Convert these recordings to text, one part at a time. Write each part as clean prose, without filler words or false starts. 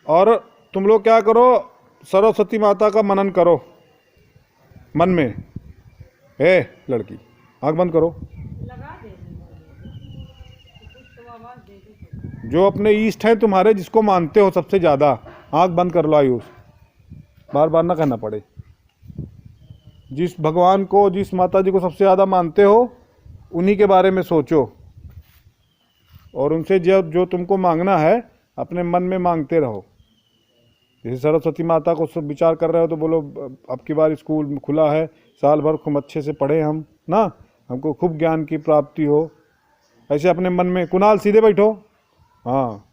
और तुम लोग क्या करो, सरस्वती माता का मनन करो मन में। लड़की आँख बंद करो। जो अपने ईष्ट हैं तुम्हारे, जिसको मानते हो सबसे ज़्यादा, आँख बंद कर लो आयुष, बार बार ना कहना पड़े। जिस भगवान को, जिस माता जी को सबसे ज़्यादा मानते हो, उन्हीं के बारे में सोचो और उनसे जो तुमको मांगना है अपने मन में मांगते रहो। जैसे सरस्वती माता को सब विचार कर रहे हो तो बोलो अब की बार स्कूल खुला है, साल भर खूब अच्छे से पढ़े हम ना, हमको खूब ज्ञान की प्राप्ति हो। ऐसे अपने मन में। कुणाल सीधे बैठो। हाँ,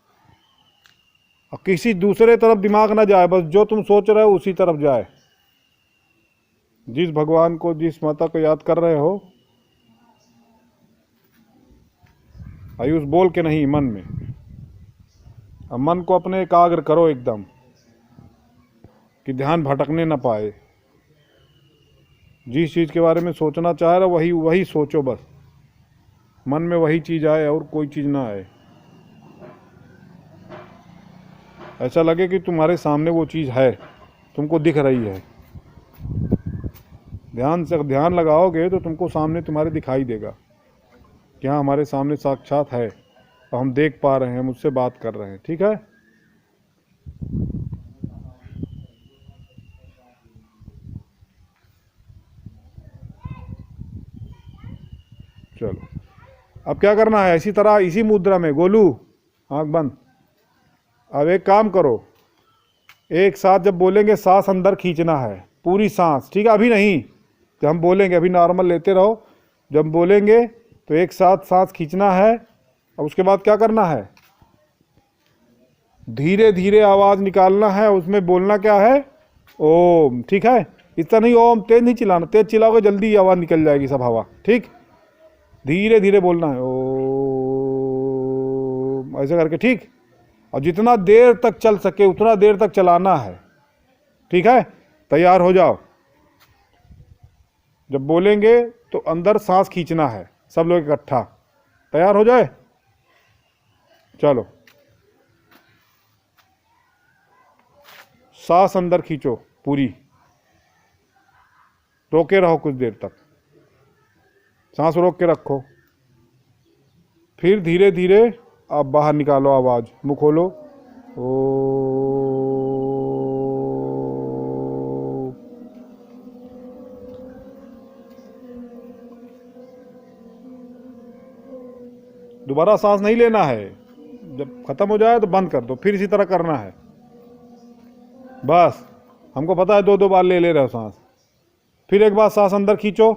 और किसी दूसरे तरफ दिमाग ना जाए, बस जो तुम सोच रहे हो उसी तरफ जाए। जिस भगवान को, जिस माता को याद कर रहे हो, आयुष बोल के नहीं, मन में। अब मन को अपने एकाग्र करो एकदम, कि ध्यान भटकने ना पाए। जिस चीज़ के बारे में सोचना चाह रहे हो वही सोचो, बस मन में वही चीज़ आए और कोई चीज़ ना आए। ऐसा लगे कि तुम्हारे सामने वो चीज़ है, तुमको दिख रही है। ध्यान से ध्यान लगाओगे तो तुमको सामने तुम्हारे दिखाई देगा कि हाँ, हमारे सामने साक्षात है और हम देख पा रहे हैं, मुझसे बात कर रहे हैं। ठीक है, चलो अब क्या करना है, इसी तरह इसी मुद्रा में। गोलू आँख बंद। अब एक काम करो, एक साथ जब बोलेंगे सांस अंदर खींचना है, पूरी सांस। ठीक है, अभी नहीं, जब हम बोलेंगे, अभी नॉर्मल लेते रहो। जब बोलेंगे तो एक साथ सांस खींचना है और उसके बाद क्या करना है, धीरे धीरे आवाज़ निकालना है। उसमें बोलना क्या है, ओम। ठीक है, इतना नहीं, ओम तेज नहीं चिल्लाना, तेज चिल्लाओगे जल्दी आवाज़ निकल जाएगी सब हवा। ठीक, धीरे धीरे बोलना है, ओम, ऐसे करके। ठीक, और जितना देर तक चल सके उतना देर तक चलाना है। ठीक है, तैयार हो जाओ। जब बोलेंगे तो अंदर सांस खींचना है, सब लोग इकट्ठा। तैयार हो जाए, चलो। सांस अंदर खींचो पूरी, रोके रहो कुछ देर तक, सांस रोक के रखो। फिर धीरे धीरे आप बाहर निकालो आवाज़, मुंह खोलो, ओ। दोबारा सांस नहीं लेना है, जब खत्म हो जाए तो बंद कर दो, फिर इसी तरह करना है। बस हमको पता है 2-2 बार ले रहे हो सांस। फिर एक बार सांस अंदर खींचो,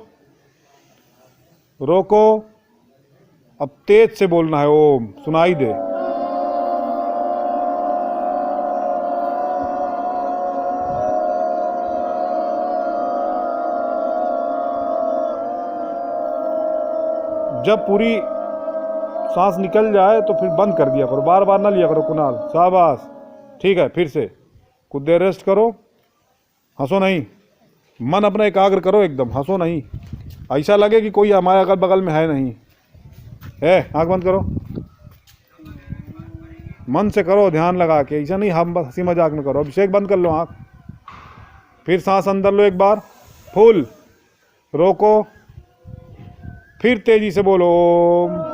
रोको, अब तेज से बोलना है, ओम, सुनाई दे। जब पूरी सांस निकल जाए तो फिर बंद कर दिया करो, बार बार ना लिया करो। कुणाल शाबाश, ठीक है। फिर से कुछ देर रेस्ट करो, हंसो नहीं, मन अपना एकाग्र करो एकदम, हंसो नहीं। ऐसा लगे कि कोई हमारे अगल बगल में है नहीं। आँख बंद करो, मन से करो, ध्यान लगा के, ऐसा नहीं हम बस हंसी मजाक में करो। अभिषेक बंद कर लो आँख, फिर सांस अंदर लो एक बार फुल, रोको, फिर तेजी से बोलो ओम।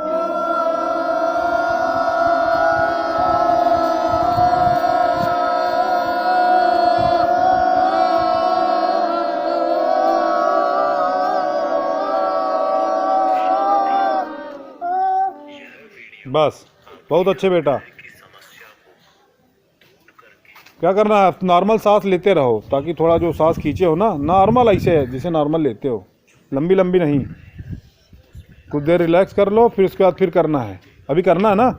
बस, बहुत अच्छे बेटा। क्या करना है, नॉर्मल सांस लेते रहो ताकि थोड़ा जो सांस खींचे हो ना, नॉर्मल ऐसे है जैसे नॉर्मल लेते हो, लंबी लंबी नहीं। कुछ देर रिलैक्स कर लो, फिर उसके बाद फिर करना है। अभी करना है ना,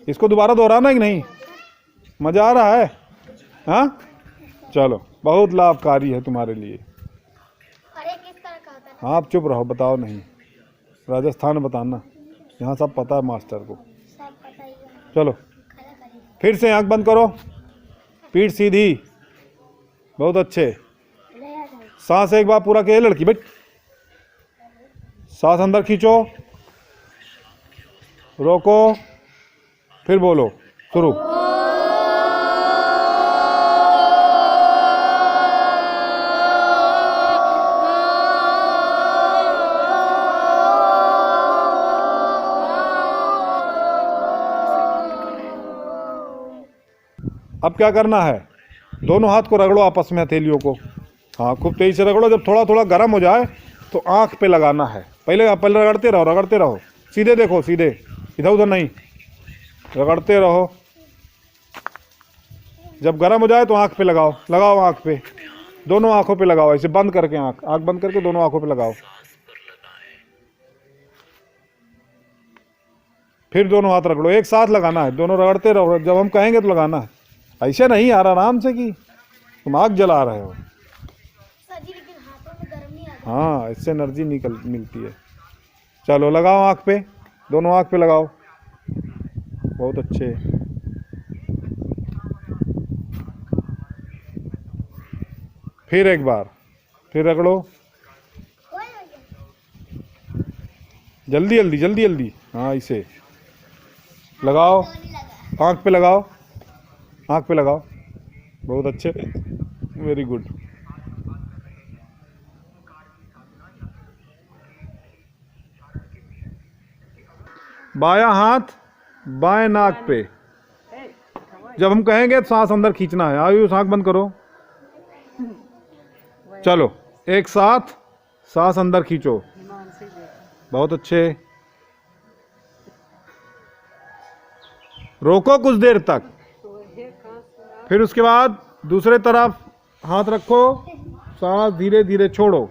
इसको दोबारा दोहराना है कि नहीं? मज़ा आ रहा है? हाँ, चलो, बहुत लाभकारी है तुम्हारे लिए। हाँ, आप चुप रहो, बताओ नहीं। राजस्थान बताना, यहाँ सब पता है मास्टर को। चलो फिर से आँख बंद करो, पीठ सीधी, बहुत अच्छे। सांस एक बार पूरा किया, लड़की बैठ, सांस अंदर खींचो, रोको, फिर बोलो, शुरू। अब क्या करना है, दोनों हाथ को रगड़ो आपस में, हथेलियों को। हाँ, खूब तेज़ी से रगड़ो। जब थोड़ा थोड़ा गर्म हो जाए तो आँख पे लगाना है। पहले रगड़ते रहो, रगड़ते रहो। सीधे देखो, सीधे, इधर उधर नहीं, रगड़ते रहो। जब गर्म हो जाए तो आँख पे लगाओ, लगाओ आँख पे, दोनों आँखों पे लगाओ, ऐसे बंद करके, आँख बंद करके दोनों आँखों पे लगाओ। फिर दोनों हाथ रगड़ो, एक साथ लगाना है, दोनों रगड़ते रहो। जब हम कहेंगे तो लगाना है, ऐसे नहीं यार, आराम से कि तुम आग जला रहे हो। हाँ, इससे एनर्जी मिलती है। चलो लगाओ आँख पे, दोनों आँख पे लगाओ। बहुत अच्छे। फिर एक बार, फिर रगड़ो, जल्दी जल्दी जल्दी जल्दी। हाँ, इसे लगाओ, आँख पे लगाओ, आँख पे लगाओ। बहुत अच्छे, वेरी गुड। बायां हाथ बाएं नाक पे। जब हम कहेंगे तो सांस अंदर खींचना है। आयुष, आँख बंद करो। चलो एक साथ सांस अंदर खींचो। बहुत अच्छे। रोको कुछ देर तक, फिर उसके बाद दूसरे तरफ हाथ रखो, सांस धीरे धीरे छोड़ो।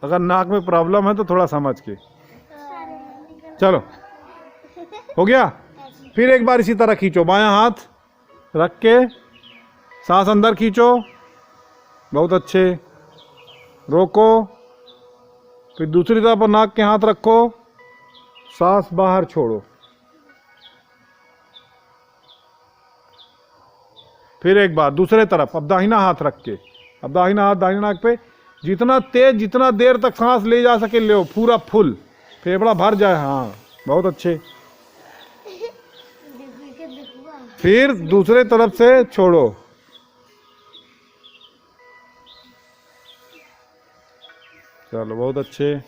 अगर नाक में प्रॉब्लम है तो थोड़ा समझ के। चलो, हो गया। फिर एक बार इसी तरह खींचो, बायां हाथ रख के सांस अंदर खींचो। बहुत अच्छे। रोको, फिर दूसरी तरफ नाक के हाथ रखो, सांस बाहर छोड़ो। फिर एक बार दूसरे तरफ, अब दाहिना हाथ रख के, अब दाहिना हाथ दाहिना नाक पे। जितना तेज, जितना देर तक सांस ले जा सके ले, पूरा फुल, फेफड़ा भर जाए। हाँ, बहुत अच्छे। फिर दूसरे तरफ से छोड़ो। चलो, बहुत अच्छे।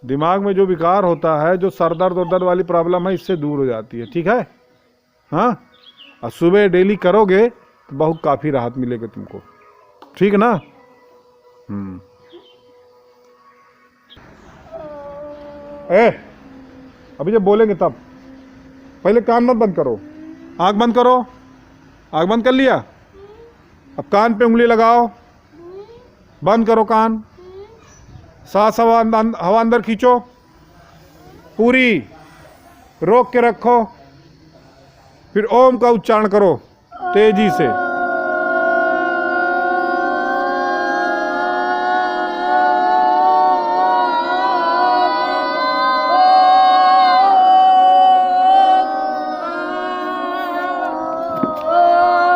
दिमाग में जो विकार होता है, जो सर दर्द और दर्द वाली प्रॉब्लम है, इससे दूर हो जाती है। ठीक है। हाँ, और सुबह डेली करोगे तो बहुत काफ़ी राहत मिलेगी तुमको। ठीक है ना। अभी जब बोलेंगे तब, पहले कान मत बंद करो, आँख बंद करो। आँख बंद कर लिया, अब कान पे उंगली लगाओ, बंद करो कान। सांस हवा अंदर खींचो, पूरी रोक के रखो। फिर ओम का उच्चारण करो तेजी से।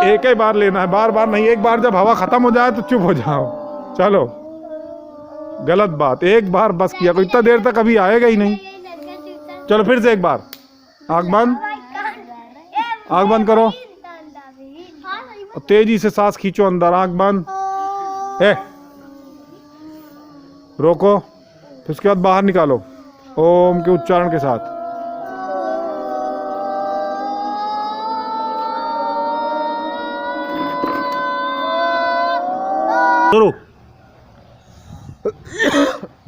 एक ही बार लेना है, बार बार नहीं। एक बार जब हवा खत्म हो जाए तो चुप हो जाओ। चलो, गलत बात, एक बार बस किया, कोई इतना देर तक अभी आएगा ही नहीं। चलो फिर से एक बार, आँख बंद, आँख बंद करो, तेजी से सांस खींचो अंदर। आँख बंद, रोको, फिर उसके बाद बाहर निकालो ओम के उच्चारण के साथ।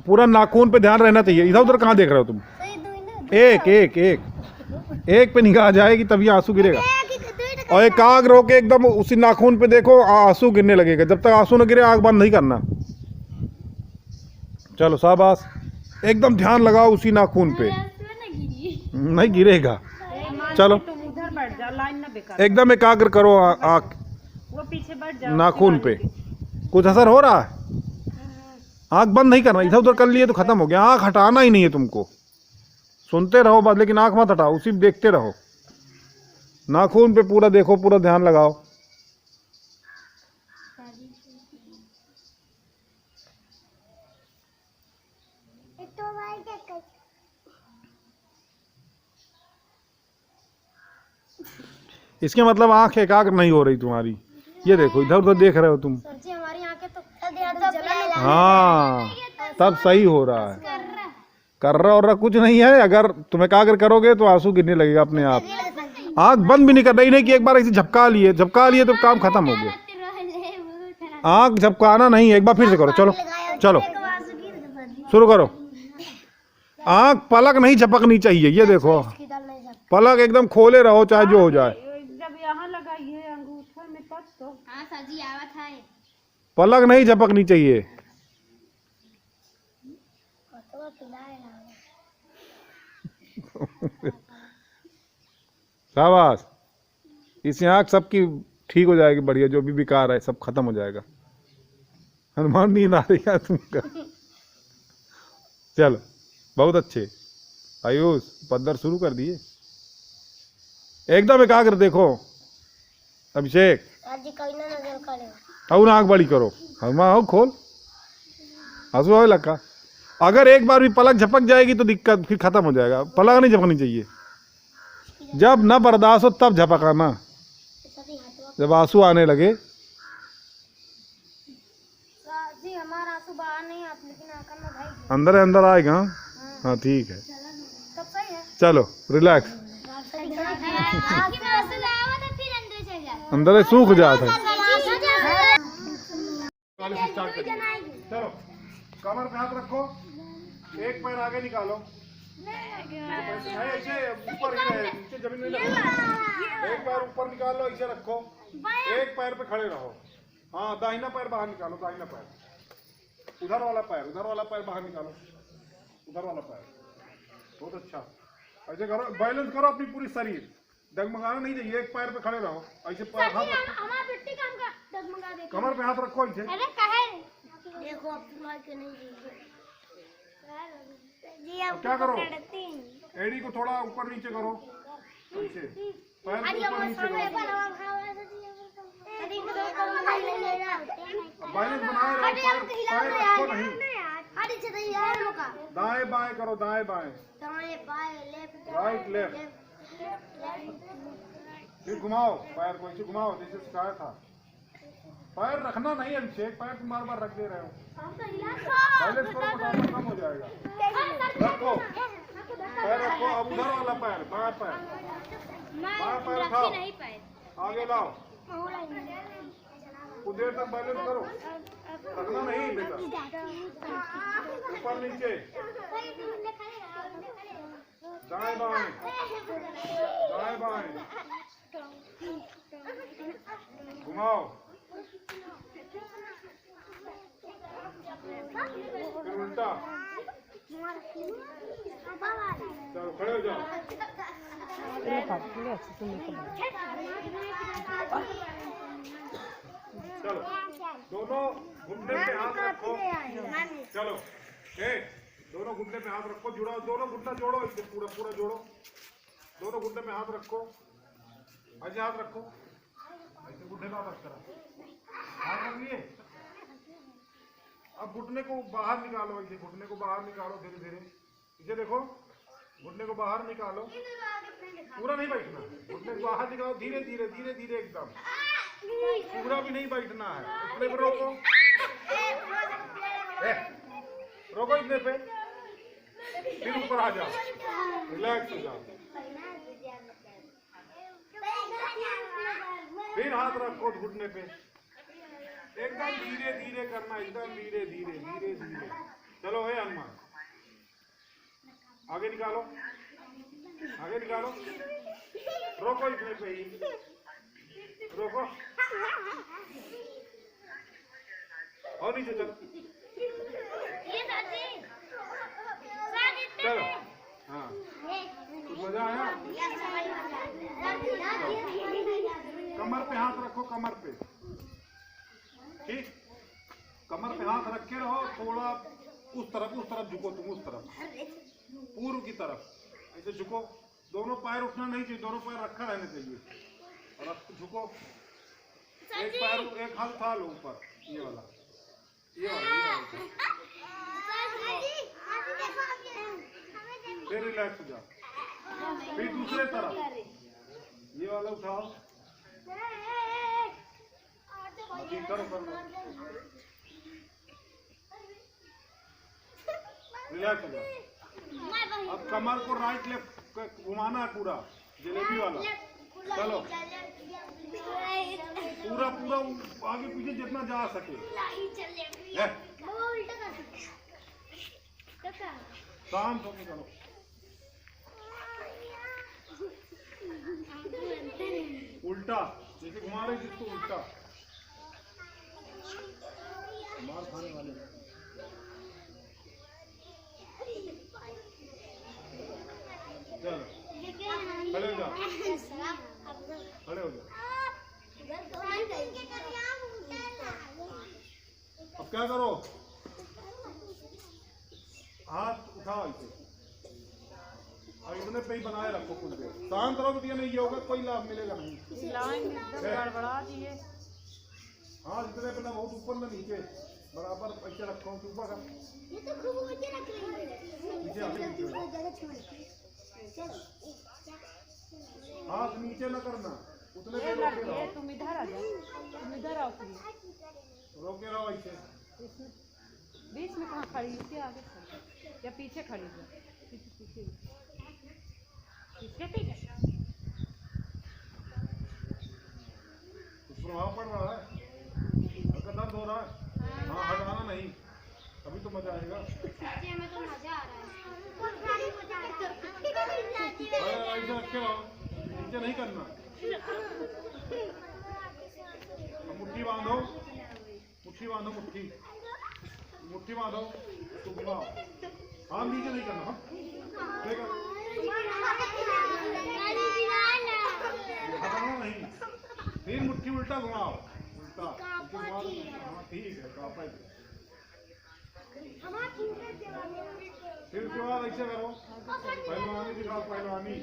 पूरा नाखून पे ध्यान रहना चाहिए। इधर उधर कहाँ देख रहे हो तुम? एक एक एक एक पे निगाह जाएगी तभी आंसू गिरेगा। और एकाग्र होके एकदम उसी नाखून पे देखो, आंसू गिरने लगेगा। जब तक आंसू न गिरे आंख बंद नहीं करना। चलो शाबाश, एकदम ध्यान लगाओ उसी नाखून पे, नहीं गिरेगा। चलो एकदम एकाग्र करो आँख नाखून पे। कुछ असर हो रहा है? आँख बंद नहीं करना, इधर उधर कर लिए तो खत्म हो गया। आँख हटाना ही नहीं है तुमको, सुनते रहो बात, लेकिन आँख मत हटाओ, उसी देखते रहो। नाखून पे पूरा देखो, पूरा ध्यान लगाओ। इसके मतलब आँख एकाग्र नहीं हो रही तुम्हारी। ये देखो, इधर उधर देख रहे हो तुम। हाँ, तब सही हो रहा है। कर रहा और कुछ नहीं है। अगर तुम एकाग्र करोगे तो आंसू गिरने लगेगा अपने आप। आंख बंद भी नहीं कर रही, नहीं कि एक बार ऐसे झपका लिए तो काम खत्म हो गया। आंख झपकाना नहीं, एक बार फिर से करो, चलो चलो शुरू करो। आंख पलक नहीं झपकनी चाहिए, ये देखो पलक एकदम खोले रहो चाहे जो हो जाए। जब यहाँ लगाइए अंगूठे में तब तो हाँ सजी आवत है। पलक नहीं झपकनी चाहिए। शाबाश, इससे आँख सबकी ठीक हो जाएगी, बढ़िया जो भी विकार है सब खत्म हो जाएगा। हनुमान नींद आ रही है तुमका? चलो बहुत अच्छे। आयुष पद्दर शुरू कर दिए, एकदम एकाग्र देखो। अभिषेक और आँख बड़ी करो, हनुमान हो खोल, आंसू आवे लगा। अगर एक बार भी पलक झपक जाएगी तो दिक्कत फिर खत्म हो जाएगा। पलक नहीं झपकनी चाहिए, जब न बर्दाश्त हो तब झपकाना, जब आंसू आने लगे। जी हमारा आंसू बाहर नहीं आप लेकिन आंखों में भाई अंदर अंदर आएगा। हाँ ठीक है, तब सही है। चलो रिलैक्स। आंखों में आंसू आवा तो फिर अंदर चल जाता अंदर सूख जाता है। चलो कमर पे हाथ रखो, एक पैर आगे निकालो, ऐसे ऊपर ही रहे, नीचे जमीन में रखो। एक पैर ऊपर निकाल लो, ऐसे रखो, एक पैर पे खड़े रहो। हाँ दाहिना पैर बाहर निकालो, दाहिना पैर, उधर वाला पैर बाहर निकालो, उधर वाला पैर। बहुत अच्छा, ऐसे करो, बैलेंस करो अपनी पूरी शरीर, डगमगाना नहीं चाहिए। एक पैर पे खड़े रहो, ऐसे पैर हाथ कमर पे हाथ रखो, ऐसे देखो अब के नहीं क्या करो, एड़ी को थोड़ा ऊपर नीचे करो, ऐसे पैर को ऊपर नीचे करो, बैलेंस बनाए रहो। पैर रखो नहीं, दाएं बाएं करो, दाएं बाएं, राइट लेफ्ट, फिर घुमाओ पैर को, ऐसे घुमाओ जैसे सिखाया था। पैर रखना नहीं अभिषेक, पैर तुम बार बार रख दे रहे हो। बैलेंस करो, मोटापा कम हो जाएगा। रखो पैर रखो, अब उधर वाला पैर, बाएं पैर उठाओ, आगे लाओ, कुछ देर तक बैलेंस करो, रखना नहीं बेटा, ऊपर नीचे, दाएं बाएं, दाएं बाएं, घुमाओ, फिर उल्टा, चलो खड़े हो जाओ। चलो दोनों घुटने पे हाथ रखो, चलो दोनों घुटने पे हाथ रखो, जुड़ाओ, दोनों घुटना जोड़ो, इससे पूरा पूरा जोड़ो, दोनों घुटने पे हाथ रखो, ऐसे हाथ रखो, ऐसे घुटने पे हाथ रख लिए। अब घुटने को बाहर निकालो, ऐसे घुटने को बाहर निकालो, धीरे धीरे, इसे देखो, घुटने को बाहर निकालो, पूरा नहीं बैठना, घुटने को बाहर निकालो, धीरे धीरे धीरे धीरे, एकदम पूरा भी नहीं बैठना है। इतने पे रोको, रोको इतने पे, फिर ऊपर आ जाओ, रिलैक्स हो जाओ, फिर हाथ रखो घुटने पे, एकदम धीरे धीरे करना, एकदम धीरे धीरे धीरे धीरे। चलो हे हनुमान, आगे निकालो, आगे निकालो, रोको इतने पे ही, रोको और नीचे चलो, चलो। हाँ कुछ मजा आया? कमर पे हाथ रखो, कमर पे, ठीक, कमर पे हाथ रखे रहो, थोड़ा उस तरफ झुको, तुम उस तरफ, पूर्व की तरफ, ऐसे झुको, दोनों पैर उठना नहीं चाहिए, दोनों पैर रखा रहना चाहिए, और अब झुको, एक पैर, एक हाथ उठा लो ऊपर, ये वाला, ये वाला, फिर रिलैक्स हो जाओ, फिर दूसरे तरफ, ये वाला उठाओ, करो करो, रिलैक्स हो जाओ। अब कमर को राइट लेफ्ट घुमाना है पूरा, जलेबी वाला, चलो पूरा पूरा आगे पीछे जितना जा सके है? शांत होके करो। उल्टा जैसे घुमा रहे जिसको उल्टा मार खाने वाले। चलो खड़े हो जाओ, खड़े हो जाओ। अब क्या करो, हाथ उठाओ इसे और इतने पे ही बनाए रखो कुछ देर। शांत रहो तो नहीं ये होगा, कोई लाभ मिलेगा नहीं। गड़बड़ा दिए। हाँ इतने पे ना, बहुत ऊपर ना नीचे, बराबर पैसे रखो ऊपर का। हाथ नीचे न करना, उतने पे रोके रहो। तुम इधर आ जाओ, तुम इधर आओ प्लीज। रोके रहो ऐसे। बीच में कहाँ खड़ी, इसके आगे खड़ी या पीछे खड़ी हो? पीछे पीछे पीछे, ठीक है। कुछ प्रभाव पड़ रहा है, आपका दर्द हो रहा है? हाँ हटाना नहीं, तभी तो मजा आएगा। में तो मजा आ रहा है। ऐसे रखे रहो, नीचे नहीं करना। मुट्ठी बांधो, मुट्ठी बांधो, मुट्ठी मुट्ठी बांधो, तो घुमाओ। हाँ नीचे नहीं करना। हाँ हटाना नहीं, फिर मुट्ठी उल्टा घुमाओ, उल्टा घुमाओ। हाँ ठीक है, कापा है। फिर उसके बाद ऐसे करो, पहलवानी दिखाओ, पहलवानी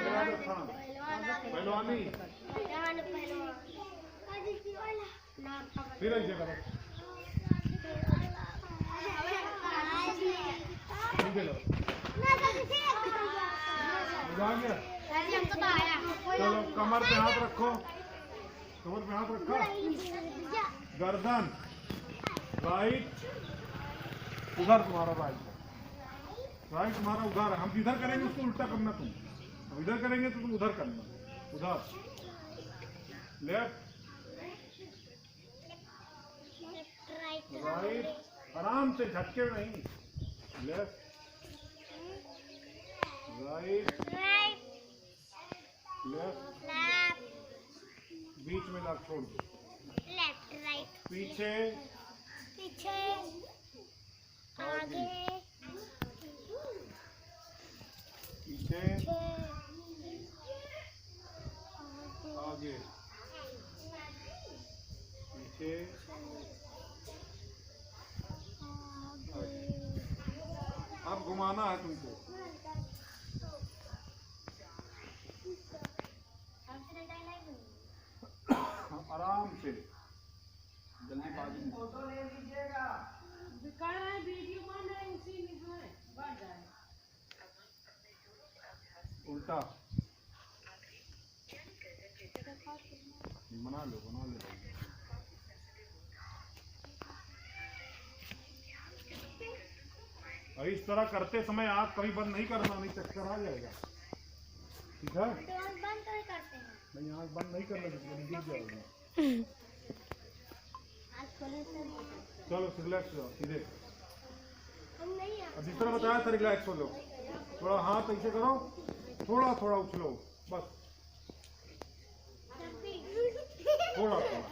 राजस्थान, पहलवानी। फिर ऐसे करो, चलो कमर पे हाथ रखो, कमर पे हाथ रखा, गर्दन राइट उधर, तुम्हारा राइट तुम्हारा उधर। हम जिधर करेंगे उसको उल्टा करना तुम, हम इधर करेंगे तो तुम उधर करना, उधर लेफ्ट राइट, आराम से झटके नहीं, लेफ्ट राइट लेफ्ट, बीच में लाग छोड़ दो, लेफ्ट राइट, पीछे पीछे, आगे, पीछे आगे, पीछे अब घुमाना है तुमको। आराम से, जल्दीबाजी में। वीडियो बन रहा है, उसी में है, बढ़ जाए। उल्टा बना लो, बना लो। और इस तरह करते समय आँख कभी बंद नहीं करना, नहीं चक्कर आ जाएगा। ठीक है, बंद करते हैं। नहीं आँख बंद नहीं करना, जिसको गिर जाएगा। चलो रिलैक्स हो, सीधे। अब जिस तरह बताया था रिलैक्स हो लो, थोड़ा हाथ ऐसे करो, थोड़ा थोड़ा उछलो, बस थोड़ा थोड़ा।